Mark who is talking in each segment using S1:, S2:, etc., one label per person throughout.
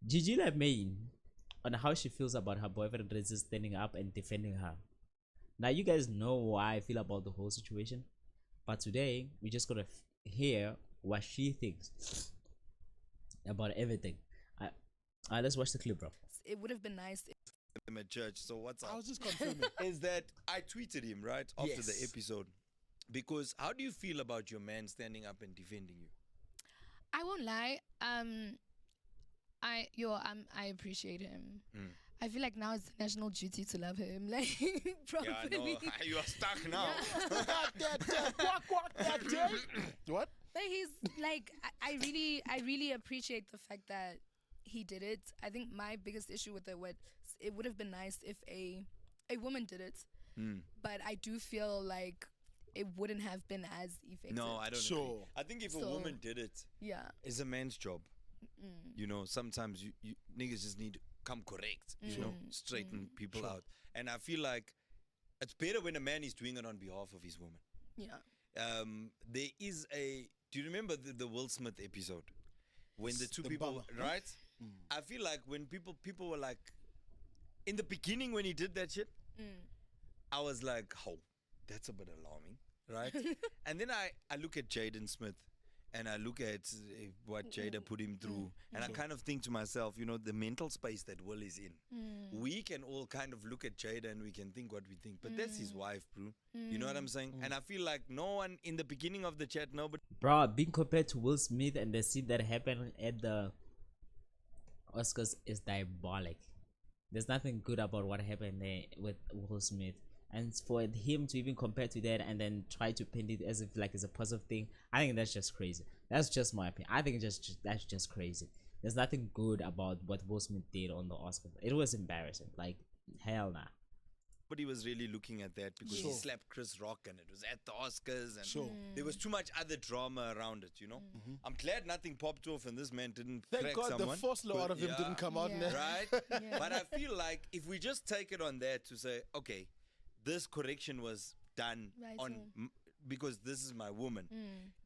S1: Gigi Lamayne on how she feels about her boyfriend is standing up and defending her. Now you guys know why I feel about the whole situation, but today we just gonna hear what she thinks about everything. Let's watch the clip, bro.
S2: It would have been nice.
S3: Him at church. So what's
S4: I
S3: up?
S4: was just confirming.
S3: Is that I tweeted him right after the
S4: Yes.
S3: episode, because how do you feel about your man standing up and defending you?
S2: I won't lie. I appreciate him. I feel like now it's the national duty to love him. Like
S3: Yeah, I know.
S2: properly.
S3: You are stuck now.
S4: What?
S2: But he's like, I really appreciate the fact that he did it. I think my biggest issue with it would have been nice if a woman did it, but I do feel like it wouldn't have been as effective.
S3: No, I don't agree.
S4: Sure.
S3: I think if a
S2: So-
S3: woman did it,
S2: Yeah.
S3: it's a man's job. You know, sometimes you niggas just need to come correct, you know, straighten people out. And I feel like it's better when a man is doing it on behalf of his woman.
S2: Yeah.
S3: There is do you remember the Will Smith episode? When the two
S4: The
S3: people,
S4: bummer.
S3: right? I feel like when people were like, in the beginning when he did that shit, I was like, oh, that's a bit alarming, right? And then I look at Jaden Smith and I look at what Jada put him through, and I kind of think to myself, you know, the mental space that Will is in. We can all kind of look at Jada and we can think what we think, but that's his wife, bro. You know what I'm saying? And I feel like no one in the beginning of the chat, nobody.
S1: Bro, being compared to Will Smith and the scene that happened at the Oscars is diabolic. There's nothing good about what happened there with Will Smith. And for him to even compare to that and then try to paint it as if like it's a positive thing, I think that's just crazy. That's just my opinion. I think that's just crazy. There's nothing good about what Will Smith did on the Oscars. It was embarrassing. Like, hell nah.
S3: Nobody was really looking at that because he
S4: Sure.
S3: slapped Chris Rock and it was at the Oscars and
S4: Sure.
S3: there was too much other drama around it, you know. I'm glad nothing popped off and this man didn't
S4: Thank
S3: crack
S4: God
S3: someone.
S4: the force law
S3: But
S4: out of him
S3: yeah,
S4: didn't come out.
S2: Yeah.
S4: now.
S3: right?
S2: Yeah.
S3: But I feel like if we just take it on that to say, okay, this correction was done
S2: Right,
S3: on
S2: so-
S3: because this is my woman.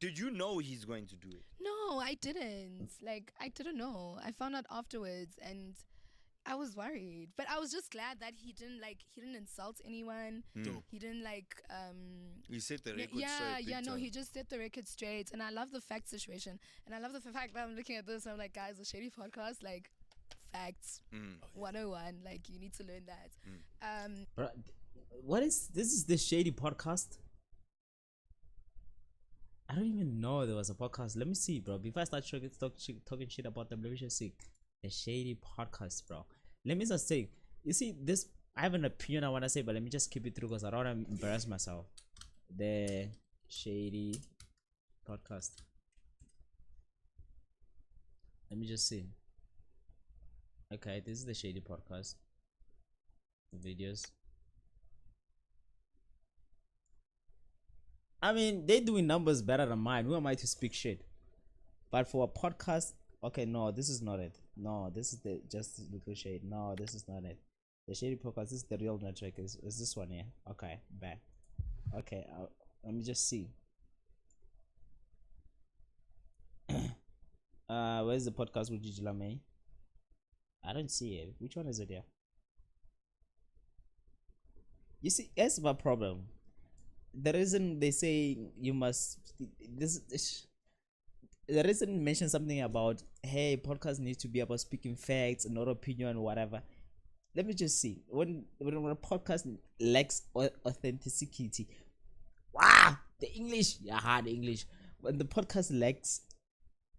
S3: Did you know he's going to do it?
S2: No, I didn't. Like, I didn't know. I found out afterwards, and I was worried. But I was just glad that he didn't insult anyone. He didn't
S3: He set the record
S2: yeah,
S3: straight.
S2: yeah,
S3: big
S2: no,
S3: time.
S2: he just set the record straight. And I love the fact situation. And I love the fact that I'm looking at this and I'm like, guys, a shady podcast, like, facts 101. Like, you need to learn that.
S1: Bro, what is this? Is the Shady Podcast? I don't even know there was a podcast. Let me see, bro. Before I start talking shit about them, let me just see the Shady Podcast, bro. Let me just say, you see this. I have an opinion I want to say, but let me just keep it through because I don't want to embarrass myself. The Shady Podcast. Let me just see. Okay, this is the Shady Podcast. The videos. I mean, they're doing numbers better than mine. Who am I to speak shit? But for a podcast, okay, no, this is not it. No, this is the just little shade. No, this is not it. The Shady Podcast, this is the real network. Is this one here? Okay, back. Okay, let me just see. Where's the podcast with Gigi Lamayne? I don't see it. Which one is it here? You see, that's my problem. The reason they say you must the reason mention something about, hey, podcast needs to be about speaking facts, not opinion, whatever. Let me just see when a podcast lacks authenticity. Wow, the English, yeah, hard English. When the podcast lacks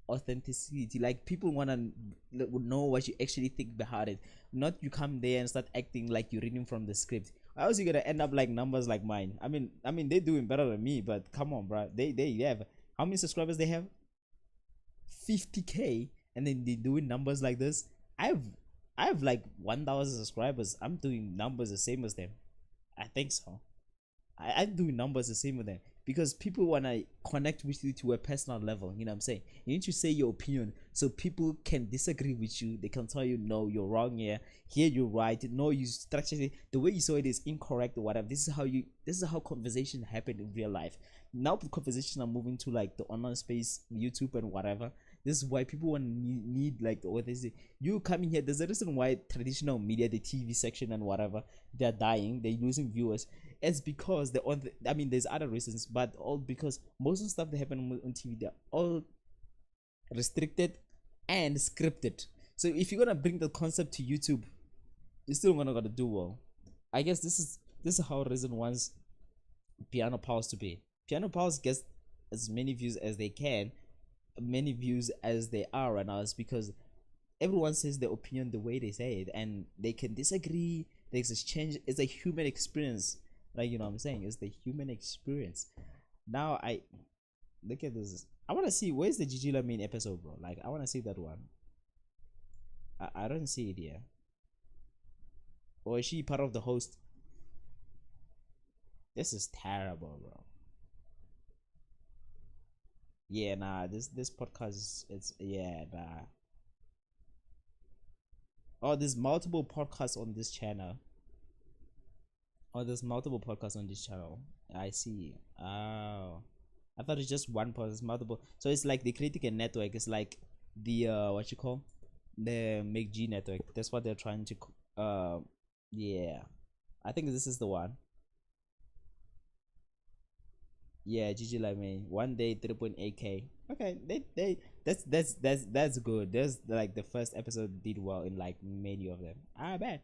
S1: authenticity, like people wanna know what you actually think behind it, not you come there and start acting like you're reading from the script. How else you gonna end up like numbers like mine? I mean they're doing better than me, but come on, bro. They have how many subscribers they have? 50K, and then they doing numbers like this. I have like 1,000 subscribers. I'm doing numbers the same as them. I think so. I'm doing numbers the same with them because people wanna connect with you to a personal level. You know what I'm saying? You need to say your opinion so people can disagree with you. They can tell you, no, you're wrong here. Here you're right. No, you structured it. The way you saw it is incorrect or whatever. This is how conversation happen in real life. Now the conversations are moving to like the online space, YouTube and whatever. This is why people want need like what they say. You coming here, there's a reason why traditional media, the TV section and whatever, they're dying, they're losing viewers. It's because they're on I mean, there's other reasons, but all because most of the stuff that happen on TV, they're all restricted and scripted. So if you're gonna bring the concept to YouTube, you're still gonna do well. I guess this is how Reason wants Piano Pals to be. Piano Pals gets as many views as they can, many views as they are right now, is because everyone says their opinion the way they say it, and they can disagree. There's exchange. It's a human experience, like, you know what I'm saying. It's the human experience. Now I look at this. I want to see where's the Gigi Lamayne episode, bro. Like, I want to see that one. I don't see it here. Or is she part of the host? This is terrible, bro. Yeah, nah. This podcast it's yeah, nah. Oh, there's multiple podcasts on this channel. Oh, there's multiple podcasts on this channel. I see. Oh, I thought it's just one podcast. It's multiple. So it's like the critical network. It's like the what you call the McG network. That's what they're trying to. Yeah, I think this is the one. Yeah, Gigi Lamayne. One day 3.8K. Okay, that's good. There's like the first episode did well in like many of them. I bet.